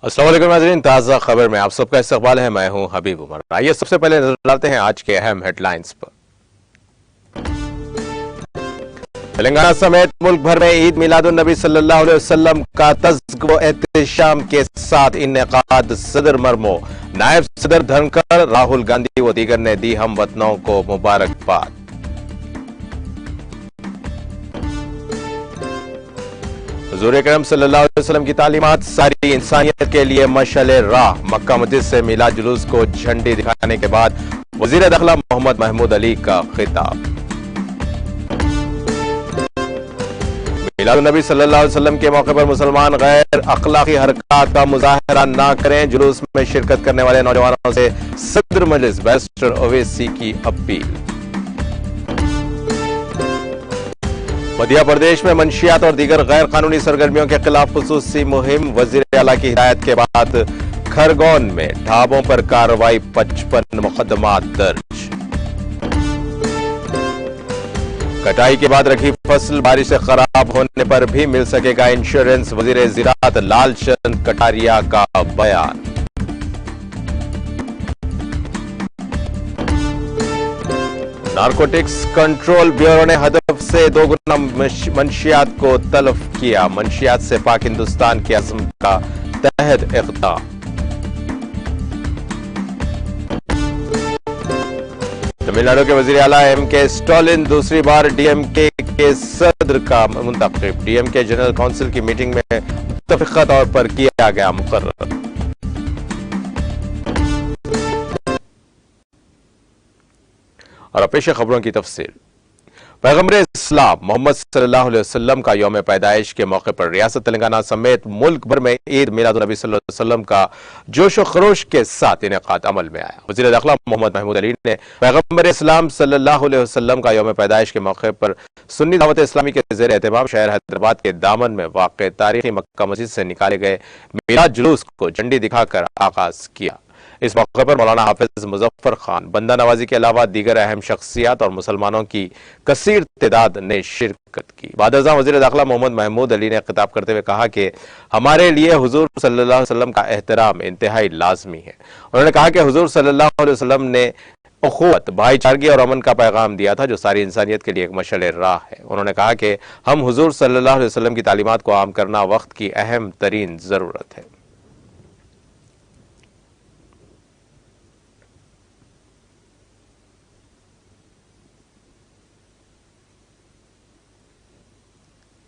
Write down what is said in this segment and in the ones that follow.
अस्सलाम वालेकुम नाज़रीन, ताज़ा खबर में आप सबका इस्तकबाल है। मैं हूं हबीब उमर। आइए सबसे पहले नजर डालते हैं आज के अहम हेडलाइंस पर। तेलंगाना समेत मुल्क भर में ईद मिलादुन नबी सल्लल्लाहु अलैहि वसल्लम का तज़्किया एहतशाम के साथ इनेकाद। सदर मरमो, नायब सदर धनखड़, राहुल गांधी व दीगर ने दी हम वतनों को मुबारकबाद। हुज़ूर अकरम सल्लल्लाहु अलैहि वसल्लम की तालीमात सारी इंसानियत के लिए मशअल राह। मक्का मस्जिद से मिलाद जुलूस को झंडी दिखाने के बाद वज़ीर दाखिला मोहम्मद महमूद अली का खिताब। मिलाद नबी सल्लल्लाहु अलैहि वसल्लम के मौके पर मुसलमान गैर अखलाकी हरकत का मुजाहरा ना करें। जुलूस में शिरकत करने वाले नौजवानों से सदर मजलिस बैरिस्टर ओवैसी की अपील। मध्य प्रदेश में मंशियात और दीगर गैर कानूनी सरगर्मियों के खिलाफ खुसूसी मुहिम। वजीर आला की हिदायत के बाद खरगोन में ढाबों पर कार्रवाई, 55 मुकदमा दर्ज। कटाई के बाद रखी फसल बारिश से खराब होने पर भी मिल सकेगा इंश्योरेंस। वजीर ज़राअत लालचंद कटारिया का बयान। नारकोटिक्स कंट्रोल ब्यूरो ने हदफ से 2 गुना मंशियात को तलब किया। मंशियात से पाक हिंदुस्तान के अज़्म का तहत इक़दाम। तमिलनाडु के वज़ीर आला एम.के. स्टालिन दूसरी बार डीएमके के सदर का मुंतखब। डीएमके जनरल काउंसिल की मीटिंग में मुत्तफ़िक़ा तौर पर किया गया मुकर्रर। और पेश खबरों की तफसील। पैगंबर इस्लाम मोहम्मद सल्लल्लाहु अलैहि वसल्लम का यौम पैदाइश के मौके पर रियासत तेलंगाना समेत मुल्क भर में ईद मिलादुन नबी सल्लल्लाहु अलैहि वसल्लम का जोश व खरोश के साथ इनेकाद अमल में आया। वज़ीर दाखिला मोहम्मद महमूद अली ने पैगंबर इस्लाम सल्लल्लाहु अलैहि वसल्लम का यौम पैदाइश के मौके पर सुन्नी दावत इस्लामी के ज़ेर एहतमाम शहर हैदराबाद के दामन में वाक़ तारीखी मक्का मस्जिद से निकाले गए मिलाद जुलूस को झंडी दिखाकर आगाज किया। इस मौके पर मौलाना हाफिज मुजफ्फर खान, बंदा नवाजी के अलावा दीगर अहम शख्सियात और मुसलमानों की कसीर तादाद ने शिरकत की। बाद वज़ीर दाखिला मोहम्मद महमूद अली ने खिताब करते हुए कहा कि हमारे लिए हुजूर सल्लल्लाहु अलैहि वसल्लम का एहतराम इंतहाई लाजमी है। उन्होंने कहा कि हुजूर सल्लल्लाहु अलैहि वसल्लम ने उख़्वत, भाईचारगी और अमन का पैगाम दिया था जो सारी इंसानियत के लिए एक मशअल राह है। उन्होंने कहा कि हम हुजूर सल्लल्लाहु अलैहि वसल्लम की तालीमात को आम करना वक्त की अहम तरीन जरूरत है।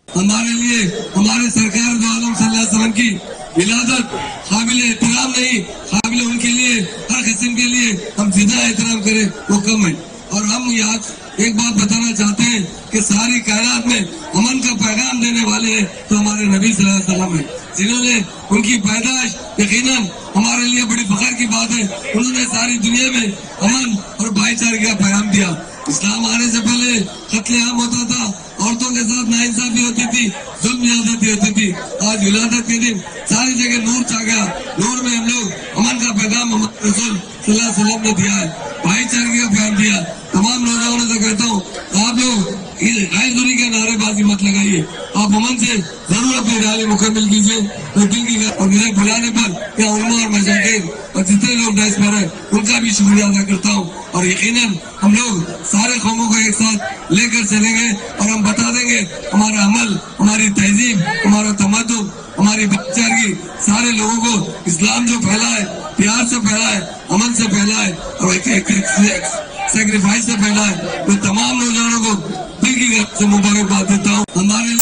हमारे लिए हमारे सरकार दो आलम सल्लल्लाहु अलैहि वसल्लम की विलादत काबिल एहतराम नहीं, काबिल उनके लिए हर किस्म के लिए हम जितना एहतराम करें वो कम है। और हम यहाँ एक बात बताना चाहते हैं कि सारी कायनात में अमन का पैगाम देने वाले हैं तो हमारे नबी सल्लल्लाहु अलैहि वसल्लम है, जिन्होंने उनकी पैदाइश यकीनन हमारे लिए बड़ी फख्र की बात है। उन्होंने सारी दुनिया में अमन और भाईचारे का पैगाम दिया। इस्लाम आने से पहले कत्लेआम होता था, औरतों के साथ नाइंसाफी होती थी, जुल्म ज्यादती होती थी। आज विलादत के दिन सारी जगह नूर छा गया। नूर में हम लोग अमन का पैगाम हमारे रसूल सल्लल्लाहु अलैहि वसल्लम ने दिया है, भाईचारे का पैगाम दिया। तमाम नौजवानों से कहता हूँ, आप लोग गैर दूरी के नारेबाजी मत लगाइए, आप अमन से जरूर अपनी रैली मुकम्मल कीजिए। तो दिल की और मेरे बुलाने पर क्या उलमा और मशाइख और जितने लोग डाइस पर है उनका भी शुक्रिया अदा करता हूँ। और यकीनन हम लोग सारे कौमों को एक साथ लेकर चलेंगे और हम बता देंगे हमारा अमल, हमारी तहजीब, हमारा तमद्दुन, हमारी भाईचारगी सारे लोगों को इस्लाम जो फैला है प्यार से फैला है, अमन से फैला है और एक सेक्रीफाइस से फैला है। मैं तमाम नौजवानों को दिल की तरफ से मुबारकबाद देता हूँ। हमारे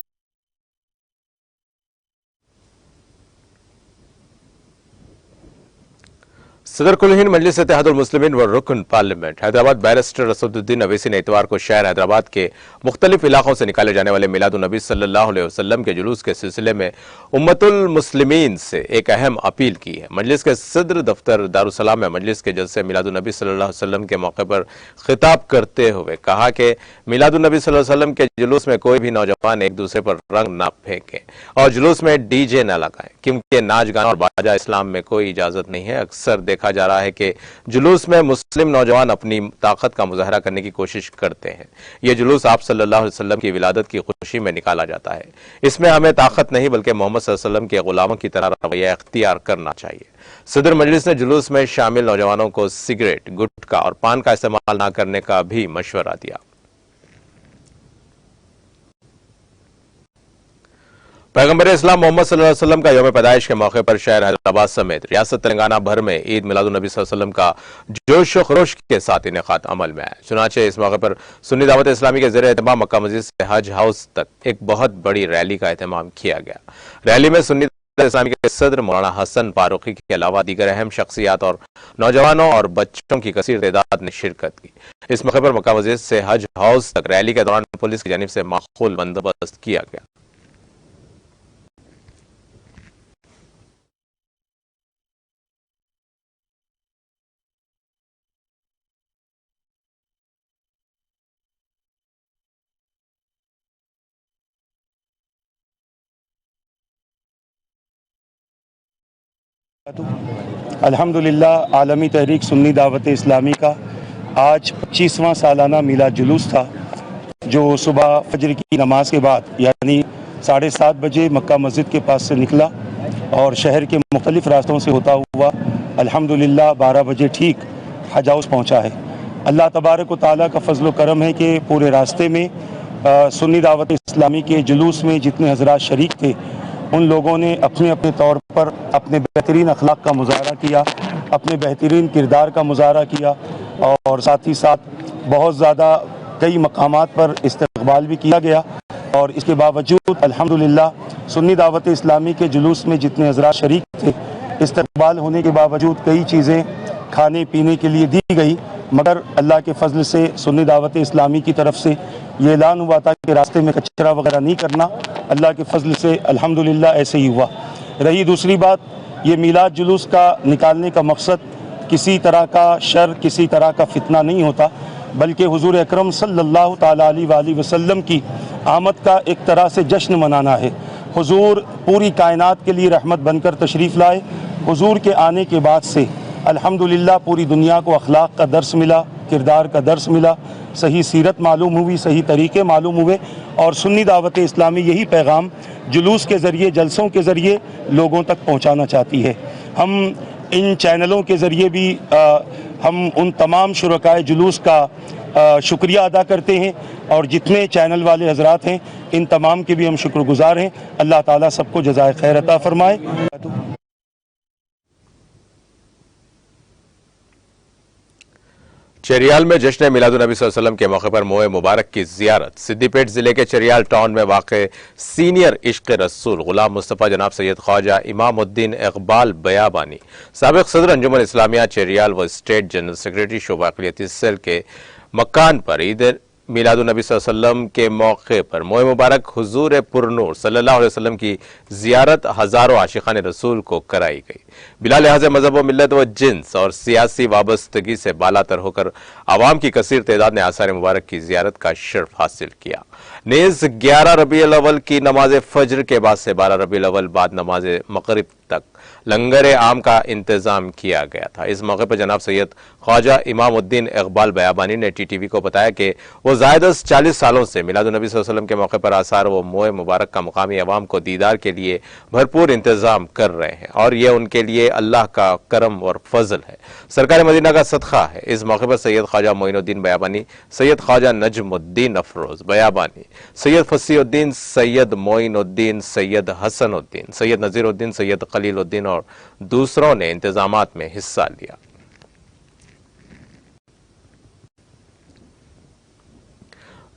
सदर कुल हिंद मजलिस इत्तेहादुल मुस्लिमीन व रुकन पार्लियामेंट हैदराबाद बैरिस्टर असदुद्दीन अवैसी ने इतवार को शहर हैदराबाद के मुख्तलिफ इलाकों से निकाले जाने वाले मिलादुन नबी सल्लल्लाहु अलैहि वसल्लम के जुलूस के सिलसिले में उम्मतुल मुस्लिमीन से एक अहम अपील की है। मजलिस के सदर दफ्तर दारुसलाम में मजलिस के जलसे मिलादुन नबी सल्लल्लाहु अलैहि वसल्लम के मौके पर खिताब करते हुए कहा कि मिलादुन नबी सल्लल्लाहु अलैहि वसल्लम के जुलूस में कोई भी नौजवान एक दूसरे पर रंग न फेंके और जुलूस में डीजे न लगाए, क्योंकि नाच गाना और बाजा इस्लाम में कोई इजाजत नहीं है। अक्सर देखा देखा जा रहा है कि जुलूस में मुस्लिम नौजवान अपनी ताकत का मुजाहरा करने की कोशिश करते हैं। यह जुलूस आप सल्लल्लाहु अलैहि वसल्लम की विलादत की खुशी में निकाला जाता है। इसमें हमें ताकत नहीं बल्कि मोहम्मद सल्लल्लाहु अलैहि वसल्लम के गुलामों की तरह रवैया इख्तियार करना चाहिए। सदर मजलिस ने जुलूस में शामिल नौजवानों को सिगरेट, गुटखा और पान का इस्तेमाल न करने का भी मशवरा दिया। पैगंबर इस्लाम मोहम्मद सल्लल्लाहु अलैहि वसल्लम का यौम पैदाइश के मौके पर शहर हैदराबाद समेत रियासत तेलंगाना भर में ईद मिलादुन नबी सल्लल्लाहु अलैहि वसल्लम का जोश व खरोश के साथ इनेकाद अमल में आया। चुनाचे इस मौके पर सुन्नी दावत इस्लामी के ज़रिए एहतमाम मक्का मस्जिद से हज हाउस तक एक बहुत बड़ी रैली का एहतमाम किया गया। रैली में सुन्नी दावत इस्लामी के सदर मौलाना हसन फारूकी के अलावा दीगर अहम शख्सियात और नौजवानों और बच्चों की कसीर तादाद ने शिरकत की। इस मौके पर मक्का मस्जिद से हज हाउस तक रैली के दौरान पुलिस की जानिब से माकूल बंदोबस्त किया गया। अल्हम्दुलिल्लाह आलमी तहरीक सुन्नी दावत इस्लामी का आज 25वां सालाना मिलाद जुलूस था, जो सुबह फजर की नमाज के बाद यानी 7:30 बजे मक्का मस्जिद के पास से निकला और शहर के मुख्तलिफ रास्तों से होता हुआ अल्हम्दुलिल्लाह 12 बजे ठीक हज हाउस पहुँचा है। अल्लाह तबारक व तआला का फजल व करम है कि पूरे रास्ते में सुन्नी दावत इस्लामी के जुलूस में जितने हजरात शरीक थे, उन लोगों ने अपने अपने तौर पर अपने बेहतरीन अखलाक का मुजाहरा किया, अपने बेहतरीन किरदार का मुजाहरा किया और साथ ही साथ बहुत ज़्यादा कई मकामात पर इस्तकबाल भी किया गया। और इसके बावजूद अल्हम्दुलिल्लाह सुन्नी दावत इस्लामी के जुलूस में जितने हजरात शरीक थे, इस्तकबाल होने के बावजूद कई चीज़ें खाने पीने के लिए दी गई, मगर अल्लाह के फजल से सुन्नी दावत इस्लामी की तरफ से ये ऐलान हुआ था कि रास्ते में कचरा वगैरह नहीं करना। अल्लाह के फजल से अल्हम्दुलिल्लाह ऐसे ही हुआ। रही दूसरी बात, ये मिलाद जुलूस का निकालने का मकसद किसी तरह का शर, किसी तरह का फितना नहीं होता, बल्कि हुजूर अकरम सल्लल्लाहु ताला अलैहि वसल्लम की आमद का एक तरह से जश्न मनाना है। हुजूर पूरी कायनात के लिए रहमत बनकर तशरीफ़ लाए। हुजूर के आने के बाद से अल्हम्दुलिल्लाह पूरी दुनिया को अखलाक का दर्स मिला, किरदार का दर्स मिला, सही सीरत मालूम हुई, सही तरीके मालूम हुए और सुन्नी दावत इस्लामी यही पैगाम जुलूस के ज़रिए, जलसों के ज़रिए लोगों तक पहुँचाना चाहती है। हम इन चैनलों के ज़रिए भी हम उन तमाम शुरकाए जुलूस का शुक्रिया अदा करते हैं और जितने चैनल वाले हजरात हैं, इन तमाम के भी हम शुक्रगुजार हैं। अल्लाह ताला सबको जज़ाए खैर अता फरमाए। चरियाल में जश्न मिलादुन नबी सल्लल्लाहु अलैहि वसल्लम के मौके पर मोए मुबारक की जियारत। सिद्दीपेट जिले के चरियाल टाउन में वाक़ सीनियर इश्क़ रसूल गुलाम मुस्तफ़ा जनाब सैयद ख्वाजा इमामुद्दीन इकबाल बयाबानी, साबिक़ सदर अंजुमन इस्लामिया चरियाल व स्टेट जनरल सेक्रेटरी शोबा अक़लियती सेल के मकान पर ईद मिलादुन नबी सल्लल्लाहु अलैहि वसल्लम के मौके पर मोए मुबारक हुजूर पुरनूर सल्लल्लाहु अलैहि वसल्लम की जियारत हजारों आशिकान रसूल को कराई गई। बिला लिहाज मजहब व मिल्लत व जिन्स और सियासी वाबस्तगी से बालातर होकर आवाम की कसीर तादाद ने आसार मुबारक की जियारत का शर्फ हासिल किया। नेज़ 11 रबीउल अव्वल की नमाज फजर के बाद से 12 रबीउल अव्वल बाद नमाज मगरिब तक लंगर आम का इंतजाम किया गया था। इस मौके पर जनाब सैयद ख्वाजा इमामुद्दीन इकबाल बयाबानी ने टीटीवी को बताया कि वो ज़ायदस 40 सालों से मिलादुन नबी सल्लल्लाहु अलैहि वसल्लम के मौके पर आसार व मोए मुबारक का मुकामी अवाम को दीदार के लिए भरपूर इंतजाम कर रहे हैं और यह उनके लिए अल्लाह का करम और फजल है, सरकार मदीना का सदका है। इस मौके पर सैयद ख्वाजा मोइनुद्दीन बयाबानी, सैयद ख्वाजा नजमुद्दीन अफरोज बयाबानी, सैयद फसीउद्दीन, सैयद मोइनुद्दीन, सैयद हसनुद्दीन, सैयद नजीरुद्दीन, सैयद खलीलुद्दीन और दूसरों ने इंतजामात में हिस्सा लिया।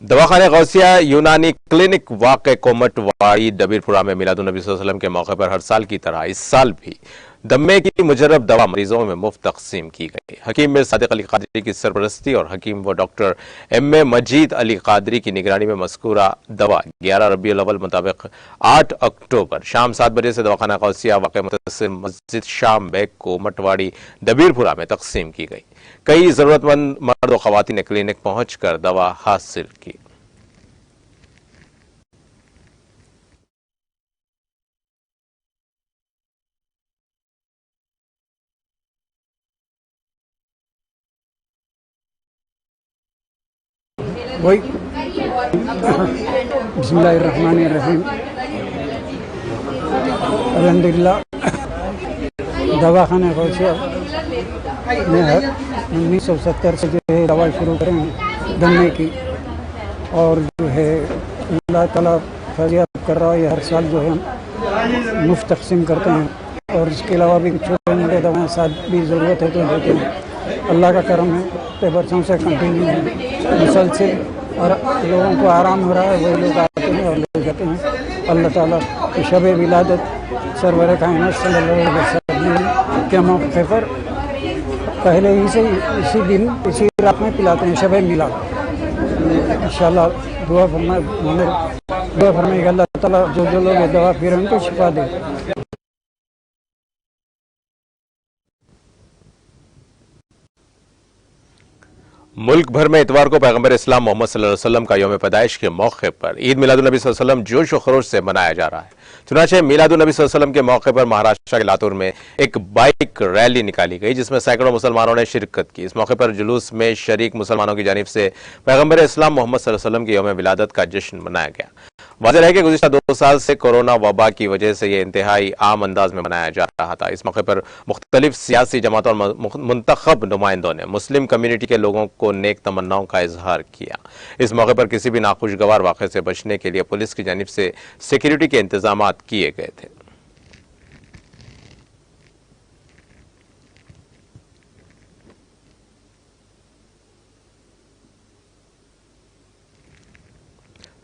दवाखाने गौसिया यूनानी क्लिनिक वाक़े कोमटवाड़ी डबीरपुरा में मिलादुन नबी सल्लल्लाहु अलैहि वसल्लम के मौके पर हर साल की तरह इस साल भी दम्मे की मुजर्रब दवा मरीजों में मुफ्त तकसीम की गई। हकीम मिर्ज़ा सादिक अली कादरी की सरपरस्ती और हकीम व डॉक्टर एम.ए. मजीद अली कादरी की निगरानी में मज़कूरा दवा 11 रबीउल अव्वल मुताबिक 8 अक्टूबर शाम 7 बजे से दवाखाना गौसिया वाक़े मुतसिम मस्जिद शाम बेग को मटवाड़ी डबीरपुरा में तकसीम की गई। कई जरूरतमंद मर्द व ख़वातीन ने क्लिनिक पहुंचकर दवा हासिल की। वही बिस्मिल्लाहिर्रहमानिर्रहीम। अल्हम्दुलिल्लाह दवाखाने को से मैं 1970 से जो है दवा शुरू करेंगे गन्ने की, और जो है अल्लाह ताला फरियाद कर रहा है हर साल जो है हम मुफ्त तकसीम करते हैं, और इसके अलावा भी छोटे मोटे दवाएँ साथ भी ज़रूरत है तो देते हैं। अल्लाह का करम है कि बरसों से कंटिन्यू है मुसलसल, और लोगों को आराम हो रहा है, वही लोग आते हैं और ले जाते हैं। अल्लाह ताला की शब विलादत सरवर कायनात सल्लल्लाहु अलैहि वसल्लम के मौके पर पहले ही से इसी दिन इसी रात में पिलाते हैं शब मिलाद। इंशाअल्लाह दुआ फरमाएगा अल्लाह ताला जो जो लोग दवा पी रहे हैं उनको शिफा दे। मुल्क भर में इतवार को पैगंबर इस्लाम मोहम्मद सल्लल्लाहु अलैहि वसल्लम का यौम पैदाइश के मौके पर ईद मिलादुन्नबी सल्लल्लाहु अलैहि वसल्लम जोश व खरोश से मनाया जा रहा है। चुनांचे मिलादुन्नबी सल्लल्लाहु अलैहि वसल्लम के मौके पर महाराष्ट्र के लातूर में एक बाइक रैली निकाली गई, जिसमें सैकड़ों मुसलमानों ने शिरकत की। इस मौके पर जुलूस में शरीक मुसलमानों की जानिब से पैगंबर इस्लाम मोहम्मद सल्लल्लाहु अलैहि वसल्लम के यौम विलादत का जश्न मनाया गया। वाज़ेह है कि गुज़िश्ता 2 साल से कोरोना वबा की वजह से यह इंतहाई आम अंदाज में मनाया जा रहा था। इस मौके पर मुख्तलिफ सियासी जमातों और मुंतखब नुमाइंदों ने मुस्लिम कम्युनिटी के लोगों को नेक तमन्नाओं का इजहार किया। इस मौके पर किसी भी नाखुशगवार वाक़े से बचने के लिए पुलिस की जानिब से सिक्योरिटी के इंतजाम किए गए थे।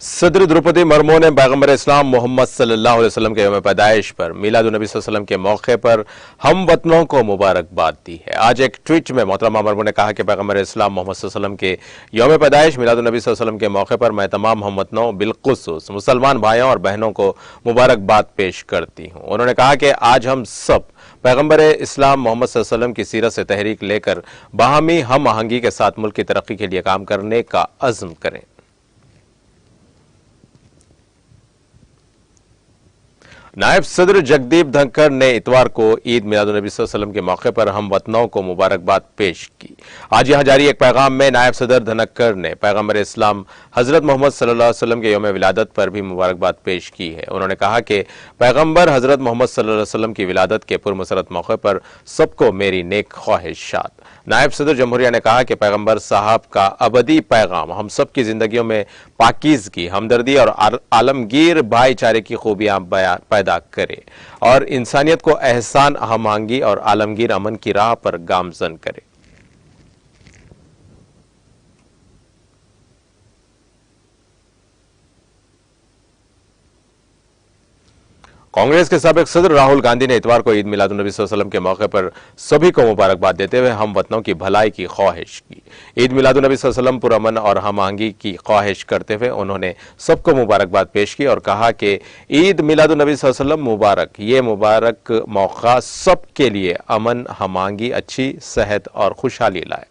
सदर द्रौपदी मुर्मू ने पैगंबर इस्लाम मोहम्मद सल्लल्लाहु अलैहि वसल्लम के यौम पैदाइश पर मिलादुन्नबी सल्लल्लाहु अलैहि वसल्लम के मौके पर हम वतनों को मुबारकबाद दी है। आज एक ट्वीट में मोहतरमा मुर्मू ने कहा कि पैगंबर इस्लाम मोहम्मद सल्लल्लाहु अलैहि वसल्लम के यौम पैदाइश मिलादुन्नबी सल्लल्लाहु अलैहि वसल्लम के मौके पर मैं तमाम हम वतनों बिलखुसूस मुसलमान भाइयों और बहनों को मुबारकबाद पेश करती हूँ। उन्होंने कहा कि आज हम सब पैगंबर इस्लाम मोहम्मद सल्लल्लाहु अलैहि वसल्लम की सीरत से तहरीक लेकर बाहमी हम आहंगी के साथ मुल्क की तरक्की के लिए काम करने का अज़्म करें। नायब सदर जगदीप धनखड़ ने इतवार को ईद मिलादुन्नबी सल्लल्लाहु अलैहि वसल्लम के मौके पर हम वतनों को मुबारकबाद पेश की। आज यहां जारी एक पैगाम में नायब सदर धनखड़ ने पैगंबर इस्लाम हजरत मोहम्मद सल्लल्लाहु अलैहि वसल्लम के यौम विलादत पर भी मुबारकबाद पेश की है। उन्होंने कहा कि पैगंबर हजरत मोहम्मद सल्लल्लाहु अलैहि वसल्लम की विलादत के पुरमसरत मौके पर सबको मेरी नेक ख्वाहिशात। नायब सदर जमहूरिया ने कहा कि पैगंबर साहब का अबदी पैगाम हम सब की जिंदगियों में पाकीज़गी, हमदर्दी और आलमगीर भाईचारे की खूबियां पैदा करे और इंसानियत को एहसान, हमआहंगी और आलमगीर अमन की राह पर गामजन करे। कांग्रेस के साबिक सदर राहुल गांधी ने इतवार को ईद मिलादुन्नबी सल्लल्लाहु अलैहि वसल्लम के मौके पर सभी को मुबारकबाद देते हुए हम वतनों की भलाई की ख्वाहिश की। ईद मिलादुन्नबी सल्लल्लाहु अलैहि वसल्लम पुरअमन और हम आहंगी की ख्वाहिश करते हुए उन्होंने सबको मुबारकबाद पेश की और कहा कि ईद मिलादुन्नबी सल्लल्लाहु अलैहि वसल्लम मुबारक, ये मुबारक मौका सबके लिए अमन, हम आहंगी, अच्छी सेहत और खुशहाली लाए।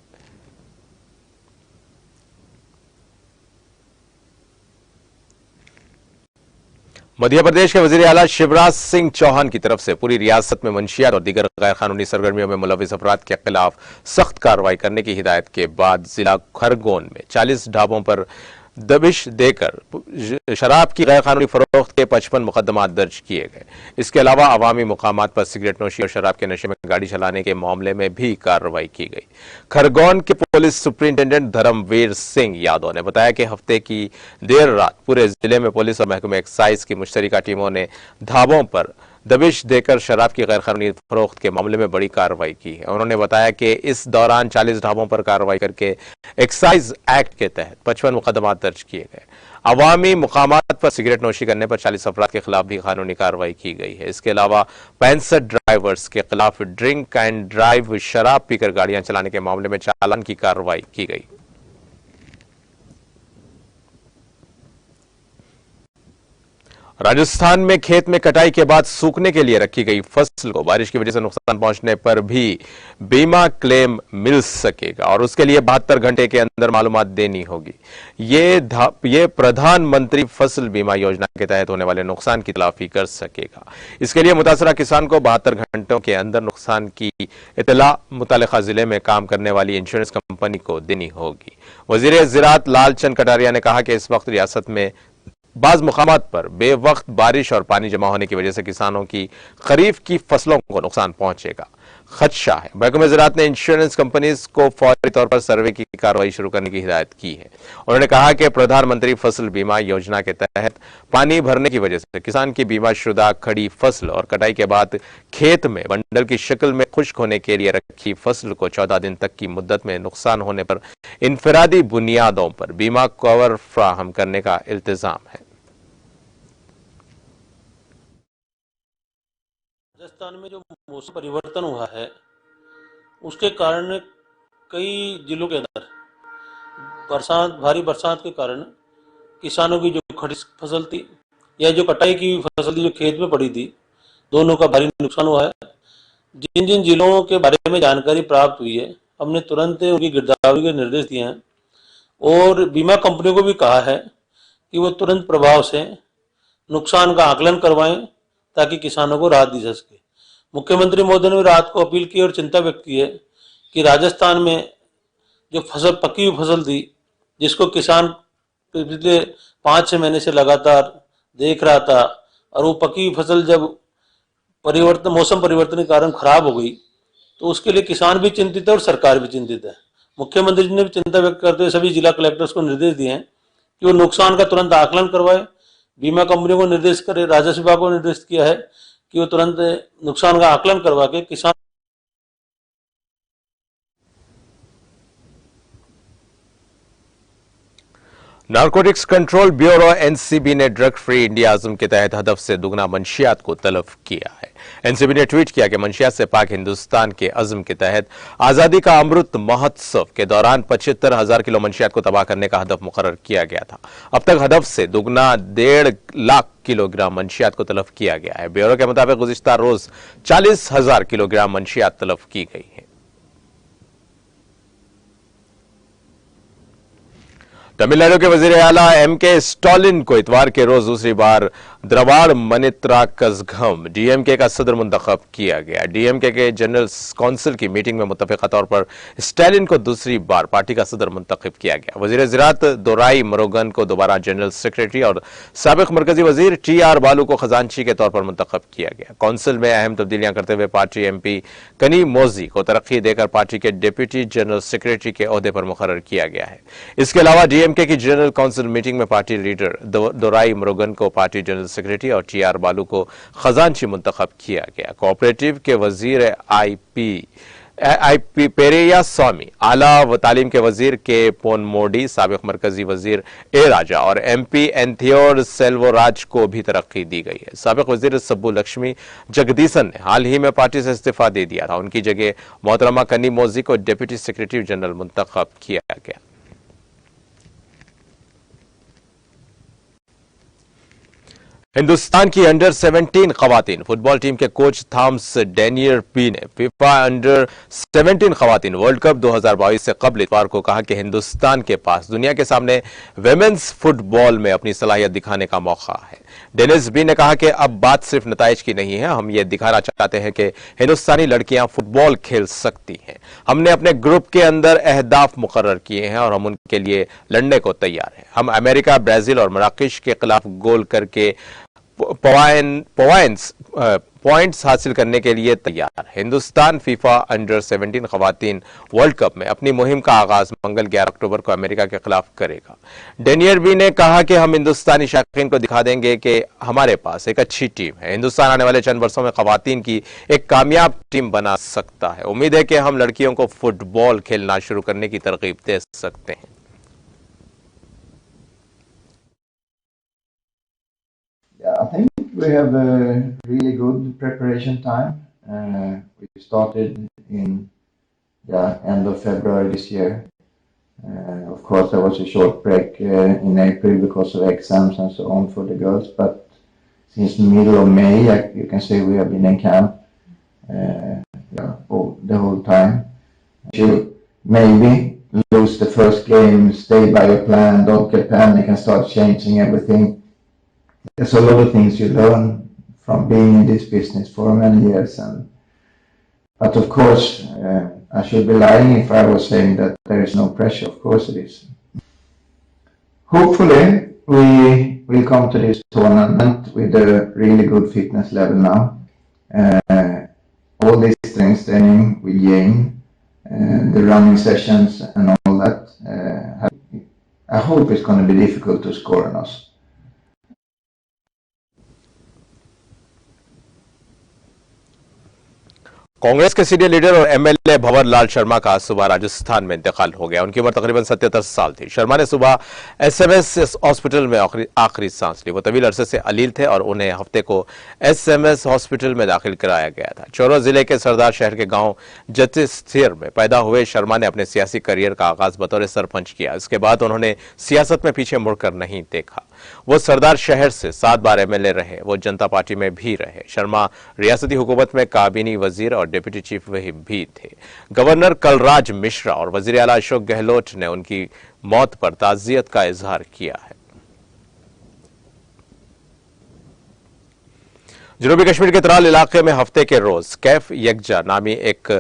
मध्य प्रदेश के वजीर आला शिवराज सिंह चौहान की तरफ से पूरी रियासत में मंशियात और दीगर गैर कानूनी सरगर्मियों में मुलविस अफराद के खिलाफ सख्त कार्रवाई करने की हिदायत के बाद जिला खरगोन में 40 ढाबों पर दबिश देकर शराब की गैर कानूनी फरोख्त के 55 मुकदमात दर्ज किए गए। इसके अलावा अवामी मुकामात पर सिगरेट नोशी और शराब के नशे में गाड़ी चलाने के मामले में भी कार्रवाई की गई। खरगोन के पुलिस सुपरिंटेंडेंट धर्मवीर सिंह यादव ने बताया कि हफ्ते की देर रात पूरे जिले में पुलिस और महकमे एक्साइज की मुश्तरका टीमों ने ढाबों पर दबिश देकर शराब की गैर कानूनी फरोख्त के मामले में बड़ी कार्रवाई की है। उन्होंने बताया कि इस दौरान 40 ढाबों पर कार्रवाई करके एक्साइज एक्ट के तहत 55 मुकदमात दर्ज किए गए। अवामी मुकामात पर सिगरेट नोशी करने पर 40 अफराद के खिलाफ भी कानूनी कार्रवाई की गई है। इसके अलावा 65 ड्राइवर्स के खिलाफ ड्रिंक एंड ड्राइव, शराब पीकर गाड़ियां चलाने के मामले में चालान की कार्रवाई की गई। राजस्थान में खेत में कटाई के बाद सूखने के लिए रखी गई फसल को बारिश की वजह से नुकसान पहुंचने पर भी बीमा क्लेम मिल सकेगा और उसके लिए 72 घंटे के अंदर मालूमात देनी होगी। ये प्रधानमंत्री फसल बीमा योजना के तहत होने वाले नुकसान की तलाफी कर सकेगा। इसके लिए मुतासरा किसान को 72 घंटों के अंदर नुकसान की इतला मुतालिका जिले में काम करने वाली इंश्योरेंस कंपनी को देनी होगी। वजीर ज़राअत लालचंद कटारिया ने कहा कि इस वक्त रियासत में बाज मुकामात पर बेवक्त बारिश और पानी जमा होने की वजह से किसानों की खरीफ की फसलों को नुकसान पहुंचेगा, खदशा है। महकमे ज़राअत ने इंश्योरेंस कंपनीज को फौरी तौर पर सर्वे की कार्रवाई शुरू करने की हिदायत की है। उन्होंने कहा कि प्रधानमंत्री फसल बीमा योजना के तहत पानी भरने की वजह से किसान की बीमा शुदा खड़ी फसल और कटाई के बाद खेत में बंडल की शक्ल में खुश्क होने के लिए रखी फसल को 14 दिन तक की मुद्दत में नुकसान होने पर इनफरादी बुनियादों पर बीमा कवर फ्राहम करने का इल्तिजाम है। राजस्थान में जो मौसम परिवर्तन हुआ है उसके कारण कई जिलों के अंदर भारी बरसात के कारण किसानों की जो खड़ी फसल थी या जो कटाई की फसल थी जो खेत में पड़ी थी, दोनों का भारी नुकसान हुआ है। जिन जिन जिलों के बारे में जानकारी प्राप्त हुई है हमने तुरंत उनकी गिरदावरी के निर्देश दिए हैं और बीमा कंपनियों को भी कहा है कि वो तुरंत प्रभाव से नुकसान का आकलन करवाएं ताकि किसानों को राहत दी जा सके। मुख्यमंत्री महोदय ने भी राहत को अपील की और चिंता व्यक्त की है कि राजस्थान में जो फसल पकी हुई फसल थी जिसको किसान पिछले 5-6 महीने से लगातार देख रहा था और वो पकी हुई फसल जब मौसम परिवर्तन के कारण खराब हो गई तो उसके लिए किसान भी चिंतित है और सरकार भी चिंतित है। मुख्यमंत्री जी ने भी चिंता व्यक्त करते हुए सभी जिला कलेक्टर्स को निर्देश दिए हैं कि वो नुकसान का तुरंत आकलन करवाए। बीमा कंपनियों को निर्देश करे, राजस्व विभाग को निर्देश किया है कि वो तुरंत नुकसान का आकलन करवा के किसान नारकोटिक्स कंट्रोल ब्यूरो एनसीबी ने ड्रग फ्री इंडिया आज़म के तहत हदफ से दुगना मंशियात को तलब किया है। एनसीबी ने ट्वीट किया कि मंशियात से पाक हिंदुस्तान के अज़म के तहत आज़ादी का अमृत महोत्सव के दौरान 75,000 किलो मंशियात को तबाह करने का हदफ मुकर्रर किया गया था। अब तक हदफ से दुगना 1.5 लाख किलोग्राम मंशियात को तलब किया गया है। ब्यूरो के मुताबिक गुज़िश्ता रोज 40,000 किलोग्राम मंशियात तलब की गई है। तमिलनाडु के वजीर आला एमके स्टालिन को इतवार के रोज दूसरी बार द्रवाड़ मनित्रा कज़घम डीएमके का सदर मुंतखब किया गया। डीएमके के जनरल काउंसिल की मीटिंग में मुत्तफ़िक़ा तौर पर स्टालिन को दूसरी बार पार्टी का सदर मुंतखब किया गया। वजीर ज़राअत दोराई मुरुगन को दोबारा जनरल सेक्रेटरी और साबिक़ मरकजी वजीर टीआर बालू को खजांची के तौर पर मुंतखब किया गया। काउंसिल में अहम तब्दीलियां करते हुए पार्टी एमपी कनी मोजी को तरक्की देकर पार्टी के डिप्टी जनरल सेक्रेटरी के ओहदे पर मुकर्रर किया गया है। इसके अलावा डीएमके की जनरल काउंसिल मीटिंग में पार्टी लीडर दोराई मुरुगन को पार्टी जनरल सेक्रेटरी और टीआर बालू को खजांची मुंतखब किया गया। कोऑपरेटिव के वजीर आईपी पेरिया स्वामी, आला व तालीम के वजीर के पोन मोडी, साबिक़ मरकजी वजीर ए राजा और एमपी एंथियोर सेल्वोराज को भी तरक्की दी गई है। साबिक़ वजीर सब्बू लक्ष्मी जगदीसन ने हाल ही में पार्टी से इस्तीफा दे दिया था। उनकी जगह मोहतरमा कनी मोजी को डिप्टी सेक्रेटरी जनरल मुंतखब किया गया। हिंदुस्तान की अंडर 17 खवातीन फुटबॉल टीम के कोच थॉमस डेनियर पी ने फीफा अंडर 17 खवातीन वर्ल्ड कप 2022 से कबल इतवार को कहा कि हिंदुस्तान के पास दुनिया के सामने विमेंस फुटबॉल में अपनी सलाहियत दिखाने का मौका है। डेनिस बी ने कहा कि अब बात सिर्फ नताइज की नहीं है, हम ये दिखाना चाहते हैं कि हिंदुस्तानी लड़कियां फुटबॉल खेल सकती हैं। हमने अपने ग्रुप के अंदर अहदाफ मुकर्रर किए हैं और हम उनके लिए लड़ने को तैयार हैं। हम अमेरिका, ब्राजील और मराकश के खिलाफ गोल करके पॉइंट्स हासिल करने के लिए तैयार। हिंदुस्तान फीफा अंडर 17 खवातीन वर्ल्ड कप में अपनी मुहिम का आगाज मंगल 11 अक्टूबर को अमेरिका के खिलाफ करेगा। डेनियर बी ने कहा कि हम हिंदुस्तानी शायकीन को दिखा देंगे कि हमारे पास एक अच्छी टीम है। हिंदुस्तान आने वाले चंद वर्षों में खवातीन की एक कामयाब टीम बना सकता है। उम्मीद है कि हम लड़कियों को फुटबॉल खेलना शुरू करने की तरकीब दे सकते हैं। Yeah, I think we have a really good preparation time. We started in end of February this year. Of course, there was a short break in April because of exams and so on for the girls, but since middle of May. You can say we have been in camp the whole time. You maybe lose the first game, stay by your plan, don't get panic and start changing everything. There's a lot of things you learn from being in this business for many years. But of course, I should be lying if I was saying that there is no pressure. Of course it is. Hopefully, we will come to this tournament with a really good fitness level now. All this strength training with Jane, the running sessions and all that. I hope it's going to be difficult to score on us. Congress के senior leader और MLA Bhanwar Lal Sharma का सुबह राजस्थान में इंतकाल हो गया। उनकी उम्र तकरीबन 77 साल थी। शर्मा ने सुबह एसएमएस हॉस्पिटल में आखिरी सांस ली। वो तवील अरसे से अलील थे और उन्हें हफ्ते को एसएमएस हॉस्पिटल में दाखिल कराया गया था। चौरा जिले के सरदार शहर के गांव जतिस्थिर में पैदा हुए शर्मा ने अपने सियासी करियर का आगाज बतौर सरपंच किया। इसके बाद उन्होंने सियासत में पीछे मुड़कर नहीं देखा। वो सरदार शहर से 7 बार एमएलए रहे। वो जनता पार्टी में भी रहे। शर्मा रियासती हुकूमत में काबीनी वजीर और डिप्टी चीफ भी थे। गवर्नर कलराज मिश्रा और वजीर आला अशोक गहलोत ने उनकी मौत पर ताज़ियत का इजहार किया है। जनूबी कश्मीर के त्राल इलाके में हफ्ते के रोज कैफ यकजा नामी एक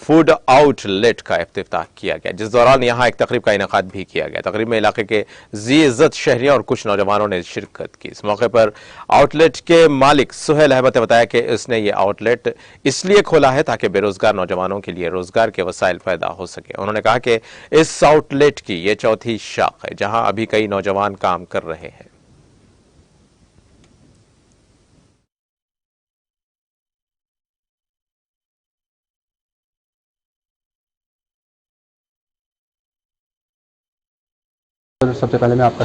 फूड आउटलेट का इफ्तिताह किया गया, जिस दौरान यहां एक तकरीब का इनेकाद भी किया गया। तकरीब में इलाके के जी इज्जत शहरियों और कुछ नौजवानों ने शिरकत की। इस मौके पर आउटलेट के मालिक सुहेल अहमद ने बताया कि उसने ये आउटलेट इसलिए खोला है ताकि बेरोजगार नौजवानों के लिए रोजगार के वसाइल पैदा हो सके। उन्होंने कहा कि इस आउटलेट की ये चौथी शाख है जहां अभी कई नौजवान काम कर रहे हैं। सबसे पहले मैं आपका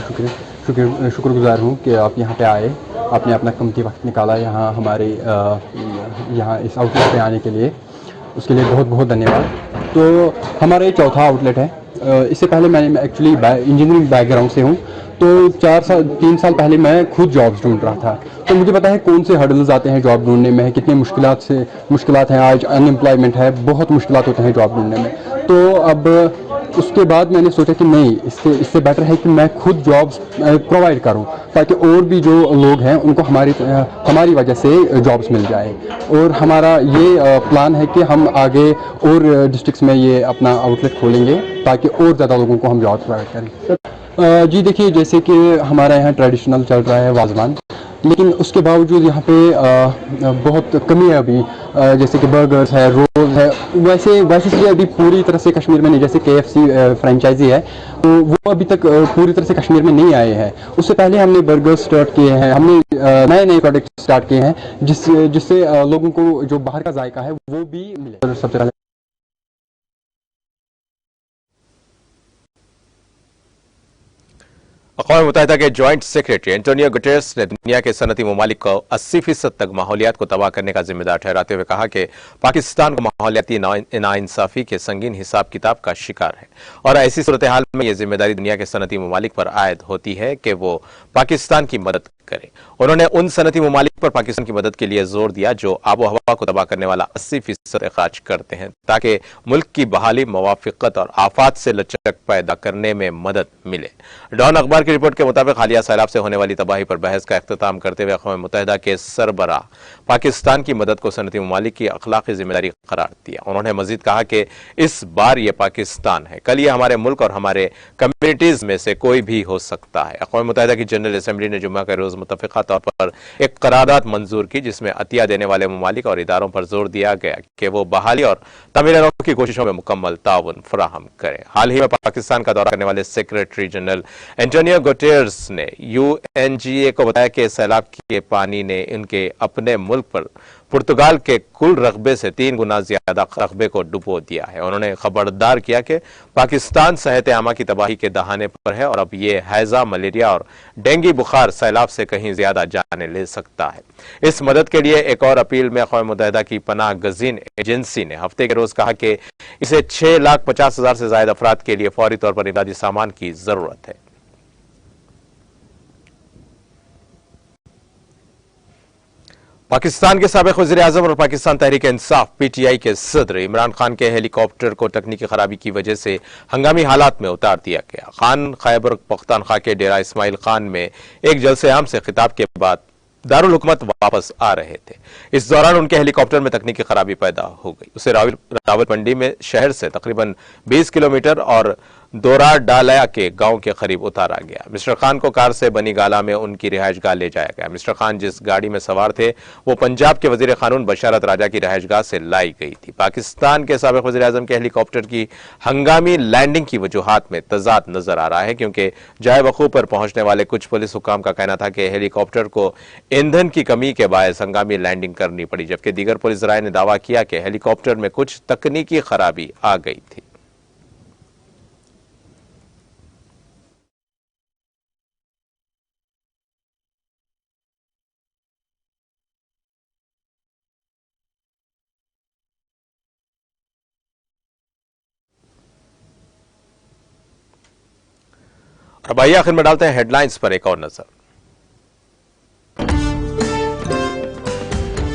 शुक्रगुजार हूँ कि आप यहाँ पे आए, आपने अपना कीमती वक्त निकाला यहाँ हमारे यहाँ इस आउटलेट पे आने के लिए, उसके लिए बहुत बहुत धन्यवाद। तो हमारा ये चौथा आउटलेट है। इससे पहले मैं एक्चुअली इंजीनियरिंग बैकग्राउंड से हूँ, तो 3 साल पहले मैं खुद जॉब्स ढूंढ रहा था। तो मुझे पता है कौन से हर्डल्स आते हैं जॉब ढूंढने में, कितने मुश्किलात हैं। आज अनएम्प्लॉयमेंट है, बहुत मुश्किलात होते हैं जॉब ढूंढने में। तो अब उसके बाद मैंने सोचा कि नहीं, इससे बेटर है कि मैं खुद जॉब्स प्रोवाइड करूं ताकि और भी जो लोग हैं उनको हमारी वजह से जॉब्स मिल जाए। और हमारा ये प्लान है कि हम आगे और डिस्ट्रिक्ट्स में ये अपना आउटलेट खोलेंगे ताकि और ज़्यादा लोगों को हम जॉब्स प्रोवाइड करें। जी देखिए, जैसे कि हमारा यहाँ ट्रेडिशनल चल रहा है वाजवान, लेकिन उसके बावजूद यहाँ पे बहुत कमी है अभी। जैसे कि बर्गर्स है, रोल है, वैसे चीज़ें अभी पूरी तरह से कश्मीर में नहीं। जैसे KFC फ्रेंचाइजी है, तो वो अभी तक पूरी तरह से कश्मीर में नहीं आए हैं। उससे पहले हमने बर्गर स्टार्ट किए हैं, हमने नए प्रोडक्ट स्टार्ट किए हैं जिससे लोगों को जो बाहर का जायका है वो भी मिले। सबसे पहले अक़वाम मुत्तहिदा के जॉइंट सेक्रेटरी एंटोनियो गुटेरेस ने दुनिया के सनती ममालिक को 80% तक माहौलियात को तबाह करने का जिम्मेदार ठहराते हुए कहा कि पाकिस्तान को माहौलियाती नाइंसाफी के संगीन हिसाब किताब का शिकार है और ऐसी सूरत हाल में यह जिम्मेदारी दुनिया के सनती ममालिक पर आयद होती है कि वो पाकिस्तान की मदद करें। उन्होंने उन सनती ममालिक पर पाकिस्तान की मदद के लिए जोर दिया जो आबो हवा को तबाह करने वाला 80% अखराज करते हैं ताकि मुल्क की बहाली, मवाफिकत और आफात से लचक पैदा करने में मदद मिले। डॉन अखबार की रिपोर्ट के मुताबिक हालिया सैलाब से होने वाली तबाही पर बहस का इख्तिताम करते हुए अक़वाम मुत्तहिदा के सरबराह पाकिस्तान की मदद को सनती ममालिक की अखलाकी जिम्मेदारी करार दिया। उन्होंने मजीद कहा कि इस बार यह पाकिस्तान है, कल यह हमारे मुल्क और हमारे कम्युनिटीज में से कोई भी हो सकता है। अक़वाम मुत्तहिदा की जनरल असम्बली ने जुम्मा के रोज मुतफ़िक़ा तौर पर एक करारदाद मंजूर की जिसमें अतिया देने वाले ममालिक और इदारों पर जोर दिया गया कि वो बहाली और तमीर की कोशिशों में मुकम्मल ताउन फराहम करें। हाल ही में पाकिस्तान का दौरा करने वाले सेक्रेटरी जनरल एंटोनियो गुटेरेस ने UNGA को बताया कि सैलाब के पानी ने इनके अपने मुल्क पर पुर्तगाल के कुल रकबे से 3 गुना ज्यादा रकबे को डुबो दिया है। उन्होंने खबरदार किया कि पाकिस्तान सेहत आमा की तबाही के दहाने पर है और अब ये हैजा, मलेरिया और डेंगू बुखार सैलाब से कहीं ज्यादा जाने ले सकता है। इस मदद के लिए एक और अपील में अक़वाम मुत्तहिदा की पनाह गजीन एजेंसी ने हफ्ते के रोज कहा कि इसे 6,50,000 से ज्यादा अफराद के लिए फौरी तौर पर इमदादी सामान की जरूरत है। पाकिस्तान के साबिक वज़ीर-ए-आज़म और पाकिस्तान तहरीक इंसाफ पीटीआई के सदर इमरान खान के हेलीकॉप्टर को तकनीकी खराबी की वजह से हंगामी हालात में उतार दिया गया। खान खैबर पख्तूनख्वा के डेरा इस्माइल खान में एक जलसे आम से खिताब के बाद दारुल हुकूमत वापस आ रहे थे। इस दौरान उनके हेलीकॉप्टर में तकनीकी खराबी पैदा हो गई। उसे रावलपिंडी में शहर से तकरीबन 20 किलोमीटर और दोरा डालया के गांव के करीब उतारा गया। मिस्टर खान को कार से बनी गाला में उनकी रिहायशगाह ले जाया गया। मिस्टर खान जिस गाड़ी में सवार थे वो पंजाब के वजीर कानून बशारत राजा की रिहायशगाह से लाई गई थी। पाकिस्तान के साबिक वज़ीर आज़म के हेलीकॉप्टर की हंगामी लैंडिंग की वजूहात में तजाद नजर आ रहा है, क्योंकि जाए वकूफ पर पहुंचने वाले कुछ पुलिस हुकाम का कहना था कि हेलीकॉप्टर को ईंधन की कमी के बायस हंगामी लैंडिंग करनी पड़ी, जबकि दीगर पुलिस राय ने दावा किया कि हेलीकॉप्टर में कुछ तकनीकी खराबी आ गई थी। अब आइए आखिर में डालते हैं हेडलाइंस पर एक और नजर।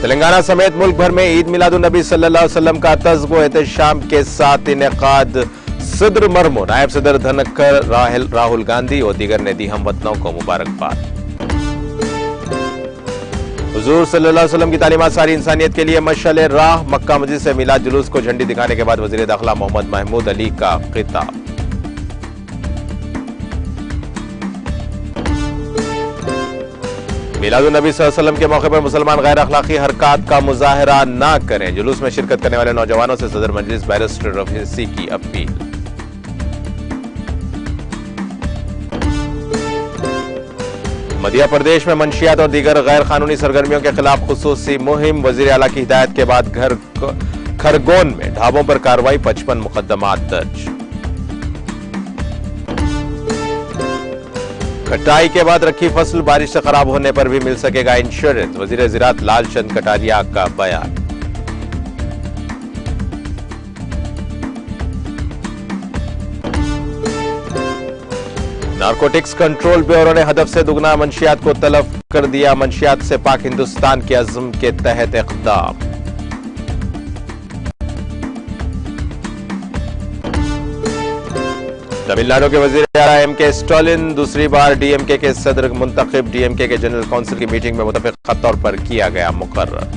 तेलंगाना समेत मुल्क भर में ईद मिलादुन्नबी सल्लल्लाहु अलैहि वसल्लम का तज़्वो एहतशाम के साथ इनेकाद। सदर मरमू, नायब सदर धनकर, राहुल गांधी और दीगर ने दी हमवतनों को मुबारकबाद। हुजूर सल्लल्लाहु अलैहि वसल्लम की तालीमात सारी इंसानियत के लिए मशअल राह। मक्का मस्जिद से मिलाद जुलूस को झंडी दिखाने के बाद वजीर दाखिला मोहम्मद महमूद अली का खिताब। मिलादुन्नबी सल्लल्लाहु अलैहि वसल्लम के मौके पर मुसलमान गैर अखलाकी हरकत का मुजाहरा ना करें। जुलूस में शिरकत करने वाले नौजवानों से सदर मजलिस बैरिस्टर रफीसी की अपील। मध्य प्रदेश में मंशियात और दीगर गैर कानूनी सरगर्मियों के खिलाफ खुसूसी मुहिम। वजीर आला की हिदायत के बाद खरगोन में ढाबों पर कार्रवाई, 55 मुकदमात दर्ज। कटाई के बाद रखी फसल बारिश से खराब होने पर भी मिल सकेगा इंश्योरेंस। वजीर ज़राअत लालचंद कटारिया का बयान। नारकोटिक्स कंट्रोल ब्यूरो ने हदफ से दुगना मंशियात को तलब कर दिया। मंशियात से पाक हिंदुस्तान के अज़्म के तहत इक़दाम। तमिलनाडु के वजीर आला एम.के. स्टालिन दूसरी बार डीएमके के सदर मुंतखब। डीएमके के जनरल काउंसिल की मीटिंग में मुतफ़िक़ा तौर पर किया गया मुकर्रर।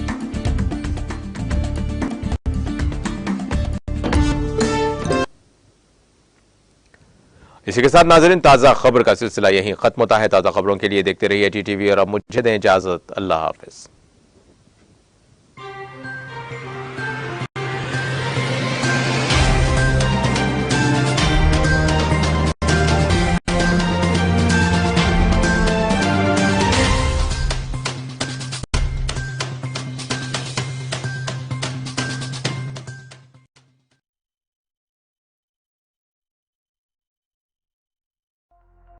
इसी के साथ नाज़रीन ताज़ा खबर का सिलसिला यहीं खत्म होता है। ताज़ा खबरों के लिए देखते रहिए टीटीवी और अब मुझे दें इजाज़त। अल्लाह हाफ़िज़।